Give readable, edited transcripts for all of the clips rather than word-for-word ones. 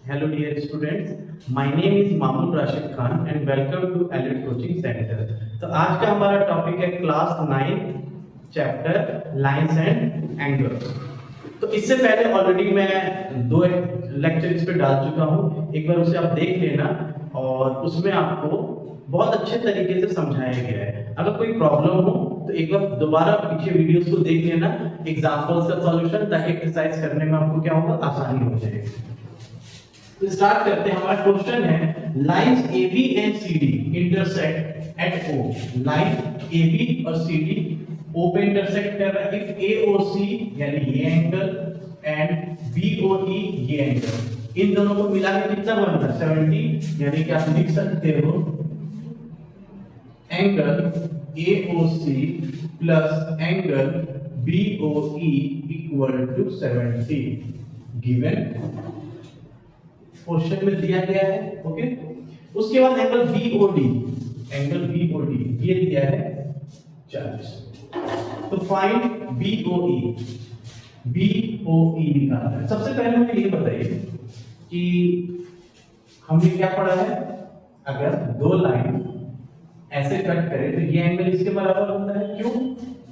Hello dear students, my name is Mahmood Rashid Khan and welcome to Elite Coaching Center। तो आज का हमारा topic है class 9 chapter lines and angles. तो इससे पहले ऑलरेडी मैं 2 लेक्चर इस पे डाल चुका हूँ, एक बार उसे आप देख लेना और उसमें आपको बहुत अच्छे तरीके से समझाया गया है। अगर कोई प्रॉब्लम हो तो एक बार दोबारा पीछे वीडियोस को देख लेना, एग्जांपल्स का सॉल्यूशन, ताकि एक्सरसाइज करने में आपको क्या होगा, आसानी हो जाएगी। तो स्टार्ट करते हैं। हमारा क्वेश्चन है lines AB and CD intersect at O। Line AB और CD O पे इंटरसेक्ट कर रहा है। इफ AOC यानी ये एंगल एंड BOE ये एंगल, इन दोनों को मिला के कितना बन रहा है 70, यानी कि आप लिख सकते हो angle AOC plus angle BOE equal to 70 given question में दिया गया है। ओके, उसके बाद एंगल BOD ये दिया है 40। तो फाइंड BOE निकालना है। सबसे पहले मुझे ये बताइए कि हमने क्या पढ़ा है, अगर दो लाइन ऐसे कट करें तो ये एंगल इसके बराबर होता है। क्यों?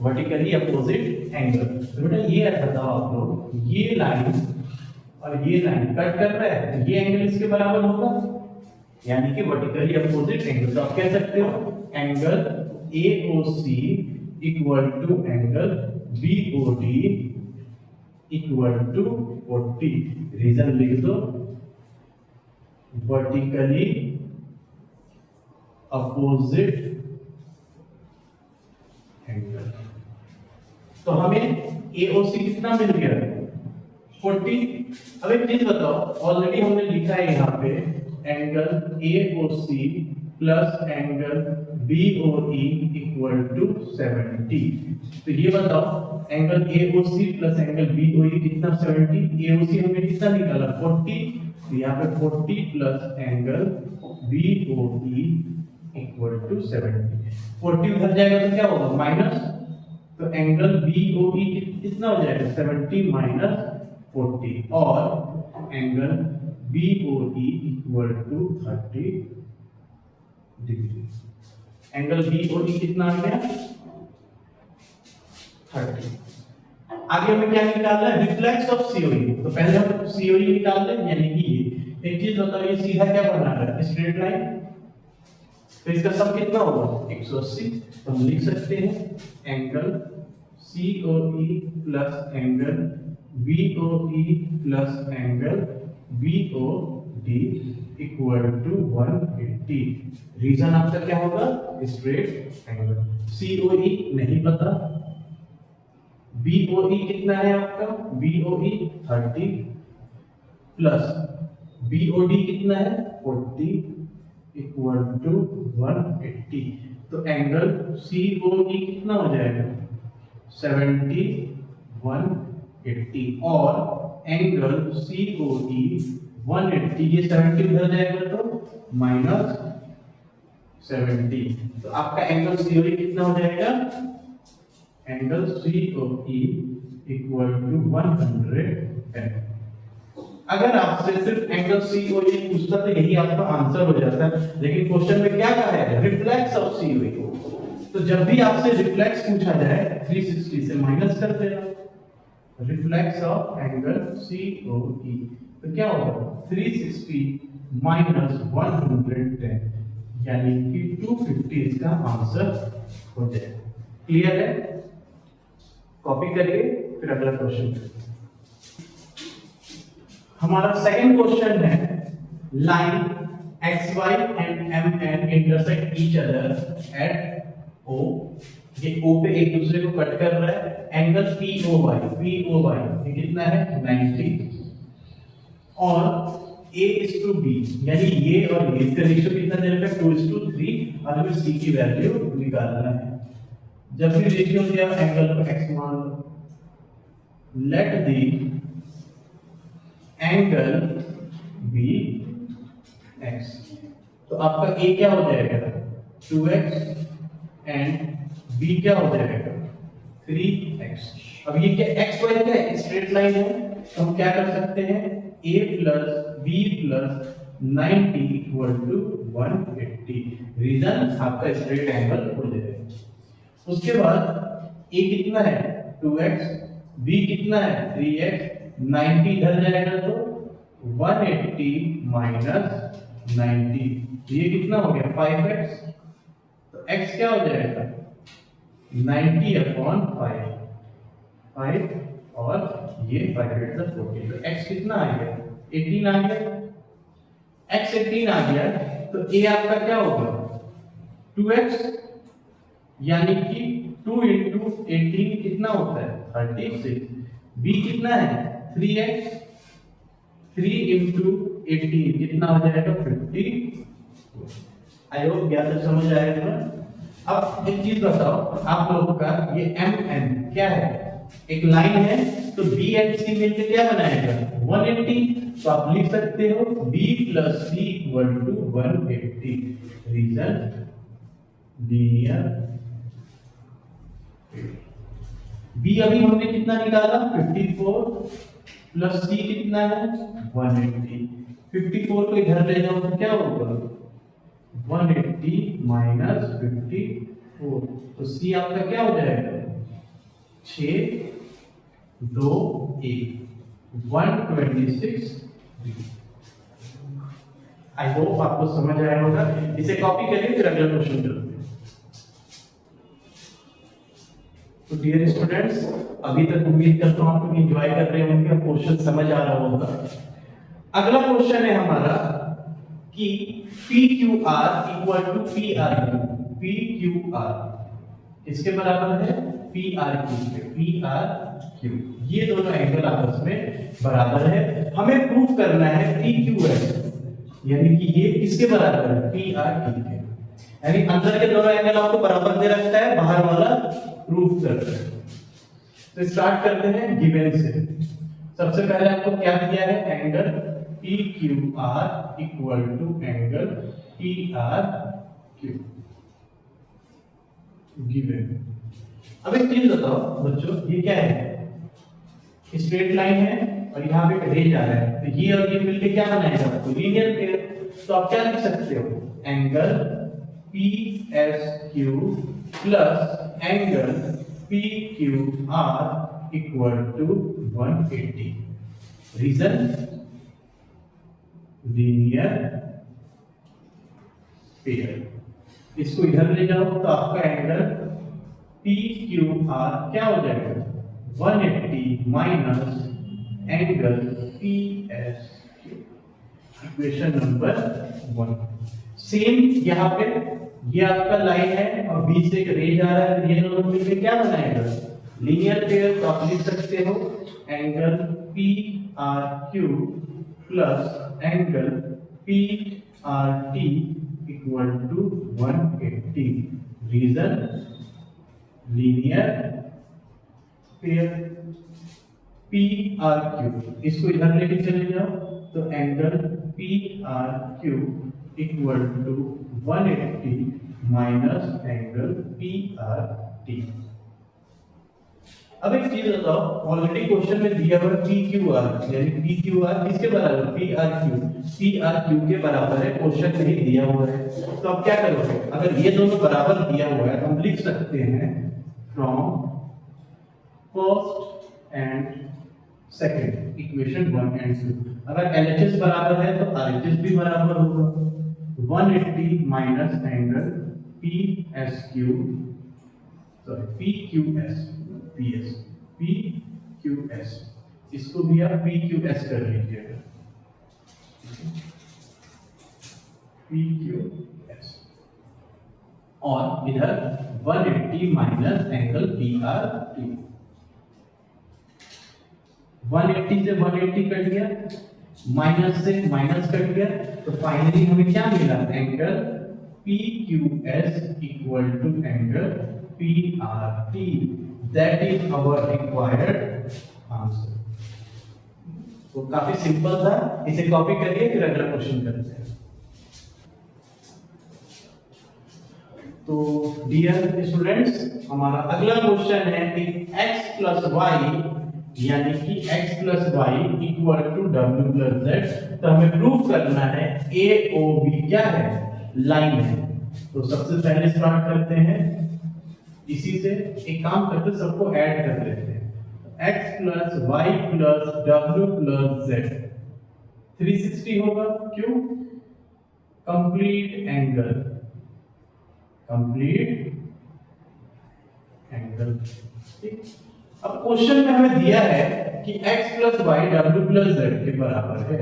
Vertically opposite angle. तो बेटा ये बताओ आप लोग, ये लाइन और ये लाइन कट कर रहा है तो ये एंगल इसके बराबर होगा, यानी कि वर्टिकली अपोजिट एंगल। तो आप कह सकते हो angle AOC equal to angle BOD equal to 40। Reason लिख दो, वर्टिकली अपोजिट एंगल। तो हमें AOC कितना मिल गया 40। अब एक चीज बताओ, ऑलरेडी हमने लिखा है यहाँ पे angle AOC plus angle BOE equal to 70। तो ये बताओ angle AOC plus angle BOE कितना 70। AOC हमने कितना निकाला 40, तो यहाँ पे 40 plus angle BOE equal to 70। 40 उधर जाएगा तो क्या होगा माइनस, तो एंगल BOE कितना हो जाएगा 70 माइनस 40 और angle BOE equal to 30 degree. Angle BOE कितना आ गया 30। आगे हमें क्या निकालना है, रिफ्लेक्स ऑफ COE। तो पहले हम COE निकाल लें, यानी कि ये एक चीज बताओ, ये सीधा क्या बना रहा है स्ट्रेट लाइन, तो इसका सम कितना होगा 180। तो हम लिख सकते हैं angle COE plus angle BOE plus angle BOD equal to 180। Reason आपका क्या होगा, स्ट्रेट एंगल। COE नहीं पता, BOE कितना है आपका, BOE 30 प्लस BOD कितना है 40 इक्वल टू 180। तो एंगल COE कितना हो जाएगा 70 180 और एंगल COE 180, ये 70 उधर जाएगा तो माइनस 70। तो आपका एंगल COE कितना हो जाएगा, एंगल COE इक्वल टू 110। अगर आपसे सिर्फ एंगल COE पूछता तो यही आपका आंसर हो जाता है, लेकिन क्वेश्चन में क्या कहा है, रिफ्लेक्स ऑफ COE। तो जब भी आपसे रिफ्लेक्स पूछा जाए 360 से माइनस कर देना, रिफ्लेक्स ऑफ एंगल COE। तो क्या होगा 360 माइनस 110, यानी कि 250 इसका आंसर हो जाएगा। क्लियर है? कॉपी करिए, फिर अगला क्वेश्चन। हमारा सेकंड क्वेश्चन है line XY and MN intersect each other at O। ये O पे एक दूसरे को कट कर रहा है। एंगल POY ये कितना है 90 और A:B, यानी ये और ये इसका रेशियो कितना दे रखा है 2:3 और हमें C की वैल्यू निकालना है। जब भी रेशियो दिया एंगल को x मान लो, let the angle be x। तो आपका A क्या हो जाएगा 2x एंड B क्या हो जाएगा 3x। अब ये क्या XY क्या है, स्ट्रेट लाइन है, तो हम क्या कर सकते हैं a plus b plus 90 equal to 180। Reason आपका स्ट्रेट एंगल हो जाएगा। उसके बाद a कितना है 2x, b कितना है 3x, 90 इधर जाएगा तो 180 माइनस 90, ये कितना हो गया 5x। तो x क्या हो जाएगा 90 अपॉन 5 और ये 5 8 14, तो x कितना आ गया 18 आ गया। x 18 आ गया तो a आपका क्या होगा 2x, यानी कि 2 इंटू 18 कितना होता है 36। b कितना है 3x, 3 इंटू 18 कितना हो जाएगा 50। आई होप क्या तो समझ आएगा। अब एक चीज बताओ आप लोगों का, ये mn क्या है, एक लाइन है, तो b एंड c मिलकर क्या बनाएगा 180। तो आप लिख सकते हो b plus c equal to 180। Reason linear. b अभी हमने कितना निकाला 54 प्लस c कितना है 180। 54 को इधर ले जाओ तो क्या होगा 180 माइनस 54, तो c आपका क्या हो जाएगा 6 2 1 126। आई होप आपको समझ आया होगा। इसे कॉपी करिए फिर अगला क्वेश्चन करते हैं। तो डियर स्टूडेंट्स, अभी तक उम्मीद करता हूं आप लोग एंजॉय कर रहे होंगे, क्वेश्चन समझ आ रहा होगा। अगला क्वेश्चन है हमारा कि PQR equal to PRQ। PQR इसके बराबर है PRQ के। PRQ ये दोनों एंगल आपस में बराबर है। हमें प्रूफ करना है PQS, यानी कि ये किसके बराबर है PRQ के। यानी अंदर के दोनों एंगल आपको बराबर दे रखता है, बाहर वाला प्रूफ करना है। तो स्टार्ट करते हैं गिवन से। सबसे पहले आपको क्या दिया है angle PQR equal to angle PRQ given. अब एक चीज बताओ बच्चों, ये क्या है स्ट्रेट लाइन है और यहाँ पे रे जा रहा है, तो ये और ये मिलके क्या बनाएगा आपको लीनियर पेयर। तो आप क्या लिख सकते हो angle PSQ plus angle PQR equal to 180। Reason linear pair. इसको इधर ले जाओ तो आपका एंगल PQR क्या हो जाएगा 180 minus angle PSQ। Equation number 1। Same यहाँ पे ये आपका लाइन है और बीच से एक रे जा रहा है, तो ये दोनों मिलकर क्या बनाएगा लीनियर पेयर। तो आप लिख सकते हो angle PRQ plus angle PRT equal to 180। Reason linear pair. PRQ इसको इधर लेके चले जाओ तो angle PRQ equal to 180 minus angle PRT। अब एक चीज बताओ, ऑलरेडी क्वेश्चन में दिया हुआ PQR, यानी PQR किसके बराबर PRQ। PRQ के बराबर है, क्वेश्चन में ही दिया हुआ है। तो अब क्या करोगे, अगर ये दोनों बराबर दिया हुआ है हम लिख सकते हैं from first and second equation 1 and 2। अगर LHS बराबर है तो RHS भी बराबर होगा। 180 minus angle PSQ PQS PQS, इसको भी आप PQS कर लीजिएगा PQS। और इधर 180 माइनस एंगल PRT। 180 से 180 कट गया, माइनस से माइनस कट गया, तो फाइनली हमें क्या मिला angle PQS equal to angle PRT। That is our required answer. तो काफी सिंपल था, इसे कॉपी करिए फिर अगला क्वेश्चन करते हैं। तो डियर स्टूडेंट्स, हमारा अगला क्वेश्चन है कि x प्लस वाई यानी कि x plus y equal to डब्ल्यू प्लस जेड। तो हमें प्रूफ करना है ए ओ बी क्या है, लाइन है। तो सबसे पहले स्टार्ट करते हैं इसी से, एक काम करते सबको ऐड कर लेते हैं। x प्लस वाई प्लस डब्ल्यू प्लस जेड 360 होगा, क्यों, कंप्लीट एंगल, कंप्लीट एंगल। ठीक, अब क्वेश्चन में हमें दिया है कि x प्लस वाई डब्ल्यू प्लस जेड के बराबर है,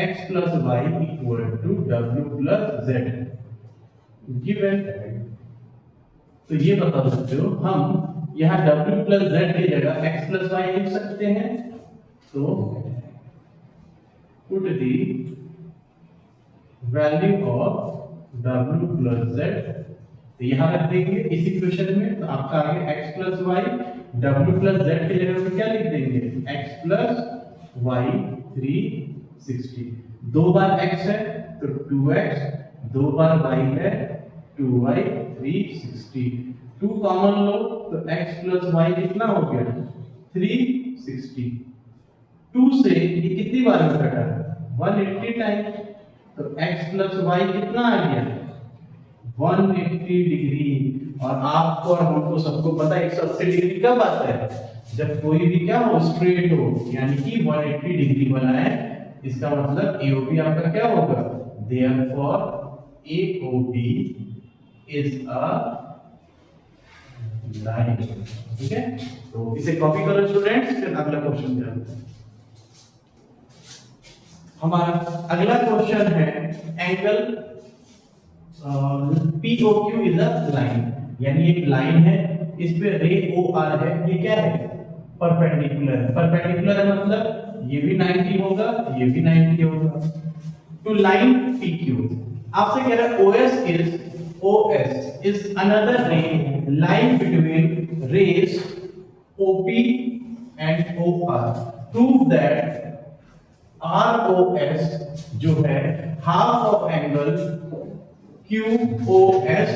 x plus y equal to डब्ल्यू प्लस जेड गिवन। तो ये बता सकते हो हम यहाँ w प्लस जेड की जगह x प्लस वाई लिख सकते हैं। तो put the value of w plus z, तो यहाँ रख देंगे इस इक्वेशन में। तो आपका आ गया x plus y, w plus z की जगह पे क्या लिख देंगे, x प्लस वाई 360। दो बार x है तो 2x, दो बार y है 2y 360। 2 कॉमन लो तो x प्लस वाई कितना हो गया 360। 2 से ये कितनी बार में कटा, 180 टाइम। तो x प्लस वाई कितना आ गया 180 डिग्री। और आपको और हमको सबको पता है 180 डिग्री कब आता है, जब कोई भी क्या हो, स्ट्रेट हो, यानी कि 180 डिग्री बना है। इसका मतलब AOB आपका क्या होगा, therefore AOB is a line. ठीक है, तो इसे कॉपी करो स्टूडेंट्स, फिर अगला क्वेश्चन करते हैं। हमारा अगला क्वेश्चन है angle POQ is a line, यानी एक लाइन है, इस पे रे OR है, ये क्या है, परपेंडिकुलर है। परपेंडिकुलर है मतलब ये भी 90 होगा, ये भी 90 होगा। टू लाइन PQ, आपसे कह रहा है OS is another ray lying between rays OP and OR. Prove that ROS जो है half of angle QOS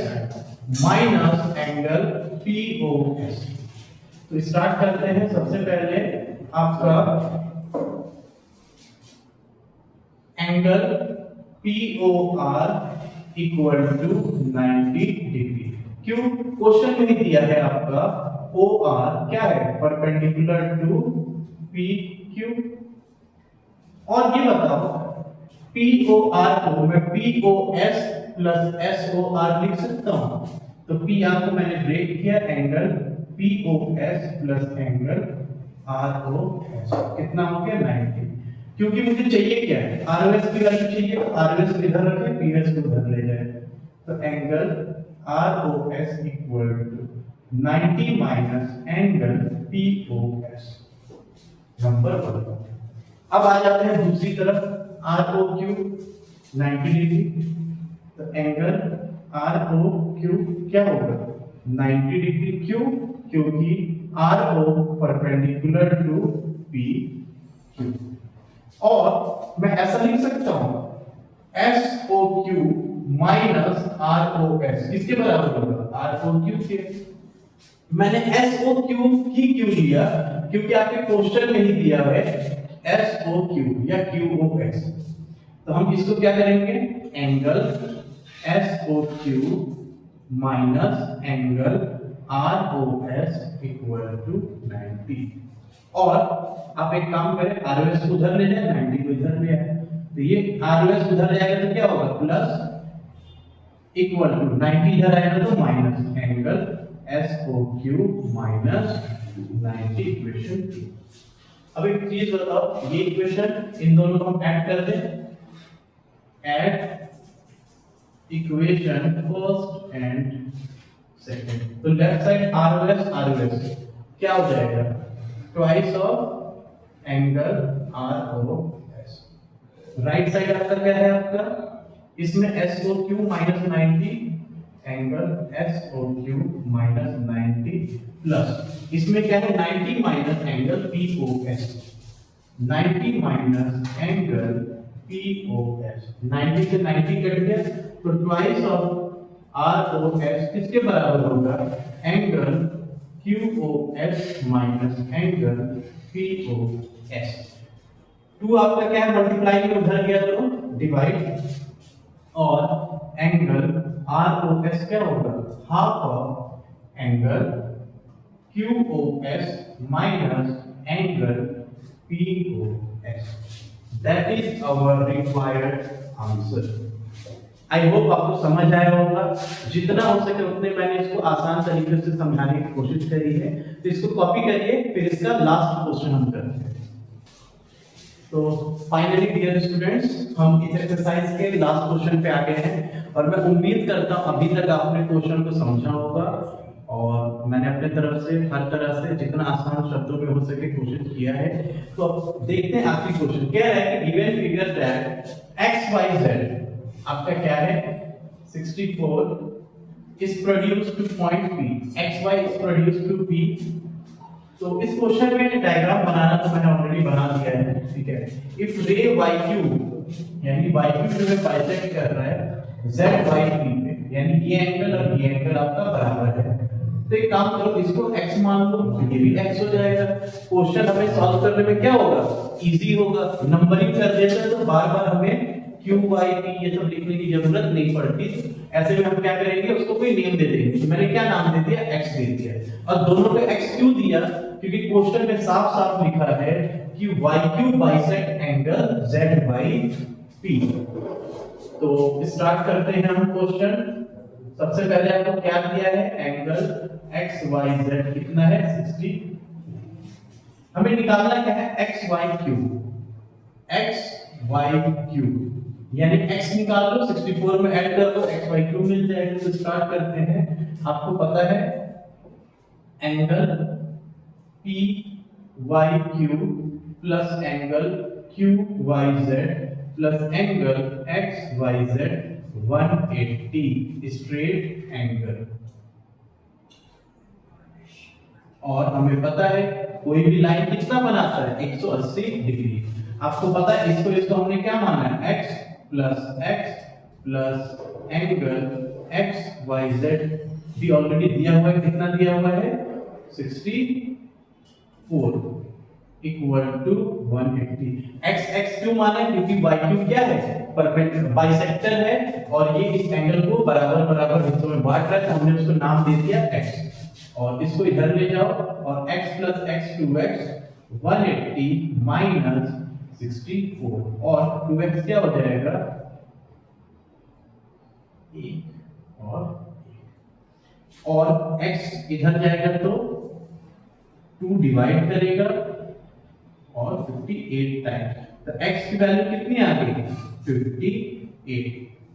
minus angle POS। तो स्टार्ट करते हैं। सबसे पहले आपका angle POR equal to 90 degree. क्यों, क्वेश्चन में दिया है आपका OR क्या है, परपेंडिकुलर टू PQ। और ये बताओ POR को मैं POS प्लस SOR लिख सकता हूं। तो PR को मैंने ब्रेक किया, angle POS plus angle ROS कितना हो गया 90। क्योंकि मुझे चाहिए क्या है, ROS की वैल्यू चाहिए, ROS को इधर रखे, PS को उधर ले जाए। तो angle ROS equal to 90 minus angle POS number 1। अब आ जाते हैं दूसरी तरफ, ROQ 90 डिग्री। तो एंगल ROQ क्या होगा 90 डिग्री। क्यों, क्योंकि RO परपेंडिकुलर टू PQ। और मैं ऐसा लिख सकता हूं SOQ माइनस ROS किसके बराबर होगा, ROQ के। मैंने SOQ ही क्यों लिया, क्योंकि आपके क्वेश्चन में ही दिया है SOQ या QOS। तो हम इसको क्या करेंगे, angle SOQ minus angle ROS equal to 90। और आप एक काम करें, ROS को उधर ले जाए, 90 को इधर ले आए। तो ये ROS उधर जाएगा तो क्या होगा, प्लस इक्वल टू 90 इधर आएगा तो minus angle SOQ minus 90 equation. अब एक चीज बताओ, ये इक्वेशन इन दोनों को हम ऐड कर दें, add equation first and second. तो लेफ्ट साइड ROS क्या हो जाएगा, twice of angle ROS। Right side आपका क्या है, आपका इसमें SOQ minus 90 angle SOQ minus 90 plus इसमें क्या है 90 minus angle POS, 90 minus angle POS। 90 से 90 कट गया तो ट्वाइस ऑफ ROS किसके बराबर होगा, angle QOS minus angle POS। 2 आपका क्या है, मल्टीप्लाई में उधर गया तो डिवाइड, और एंगल ROS क्या होगा, half of angle QOS minus angle POS। That is our required answer. I hope आपको समझ आया होगा। जितना हो सके उतने मैंने इसको आसान तरीके से समझाने की कोशिश करी है, तो इसको कॉपी करिए, फिर इसका लास्ट क्वेश्चन हम करते हैं। तो फाइनली डियर स्टूडेंट्स, हम इस एक्सरसाइज के लास्ट क्वेश्चन पे आ गए हैं, और मैं उम्मीद करता हूं अभी तक आपने क्वेश्चन को समझा होगा, और मैंने अपने तरफ से हर तरह से जितना आसान शब्दों में हो सके कोशिश किया है। तो अब देखते हैं आखिरी क्वेश्चन क्या है कि गिवन फिगर दैट XYZ आपका क्या है 64 is produced to point P, XY is produced to P। तो इस क्वेश्चन में डायग्राम बनाना तो मैंने ऑलरेडी बना दिया है, ठीक है। इफ रे YQ यानी YQ जो है बाइसेक्ट कर रहा है ZYP पे, यानी ये एंगल और ये एंगल आपका बराबर है, तो एक काम करो, इसको x मान लो, ये भी x हो जाएगा। क्वेश्चन हमें सॉल्व करने में क्या होगा, इजी होगा। नंबरिंग कर देते हैं तो बार बार हमें QYP ये सब लिखने की जरूरत नहीं पड़ती। ऐसे में हम क्या करेंगे, उसको कोई नेम दे देंगे। तो मैंने क्या नाम दे दिया, x दे दिया। और दोनों पे x क्यों दिया, क्योंकि क्वेश्चन में साफ साफ लिखा है कि YQ बाइसेक्ट एंगल ZYP। तो स्टार्ट करते हैं हम क्वेश्चन। सबसे पहले आपको क्या दिया है, एंगल XYZ कितना है 60। हमें निकालना क्या है, XYQ यानी x निकाल लो, 64 में ऐड कर दो, XYQ मिल जाएगा। तो स्टार्ट करते हैं। आपको पता है angle PYQ plus angle QYZ plus angle XYZ 180 straight angle. और हमें पता है कोई भी लाइन कितना बनाता है, 180 डिग्री। आपको पता है इसको हमने क्या माना है, x प्लस एंगल XYZ भी ऑलरेडी दिया हुआ है। कितना दिया हुआ है, 64 इक्वल टू 180। x क्यों माना है, क्योंकि YQ क्या है, परपेंडिकुलर बाइसेक्टर है, और ये इस एंगल को बराबर बराबर हिस्सों में बांट रहा है, तो हमने उसको नाम दे दिया x। और इसको इधर ले जाओ, और x plus x 2x 180 minus 64, और 2x क्या हो जाएगा, 1 और x इधर जाएगा तो 2 डिवाइड करेगा और 58 टाइम्स। तो x की वैल्यू कितनी आ गई, 58।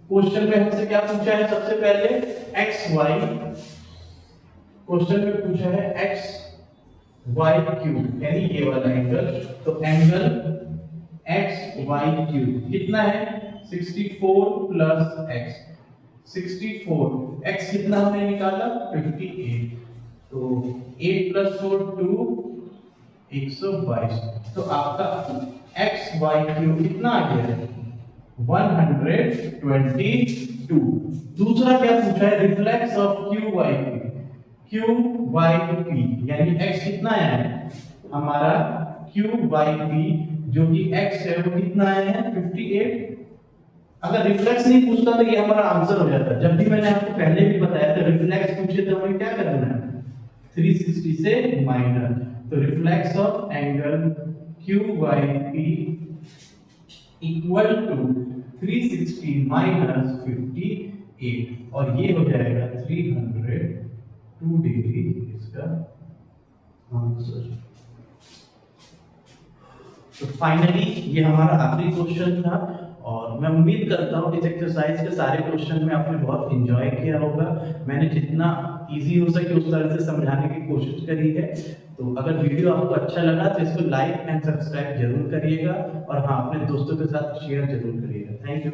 क्वेश्चन में हमसे क्या पूछा है, सबसे पहले xy, क्वेश्चन में पूछा है XYQ यानी ये वाला एंगल। तो एंगल XYQ कितना है, 64 प्लस x, 64 x कितना हमने निकाला, 58। तो 8 प्लस 4 2 122। तो आपका XYQ कितना आ गया, 122। दूसरा क्या पूछा है, रिफ्लेक्स ऑफ QYP यानी x कितना आया है हमारा, QYP जो कि x है वो कितना आया है, 58। अगर रिफ्लेक्स नहीं पूछता तो ये हमारा आंसर हो जाता। जब भी मैंने आपको पहले भी बताया था रिफ्लेक्स पूछे तो हमें क्या करना है, 360 से माइनस। तो reflex of angle QYP equal to 360 minus 58, और ये हो जाएगा 302 डिग्री इसका आंसर। तो फाइनली ये हमारा आखिरी क्वेश्चन था, और मैं उम्मीद करता हूँ इस एक्सरसाइज के सारे क्वेश्चन में आपने बहुत एंजॉय किया होगा। मैंने जितना इजी हो सके उस तरह से समझाने की कोशिश करी है। तो अगर वीडियो आपको अच्छा लगा तो इसको लाइक एंड सब्सक्राइब जरूर करिएगा, और हाँ अपने दोस्तों के साथ शेयर जरूर करिएगा। Thank you.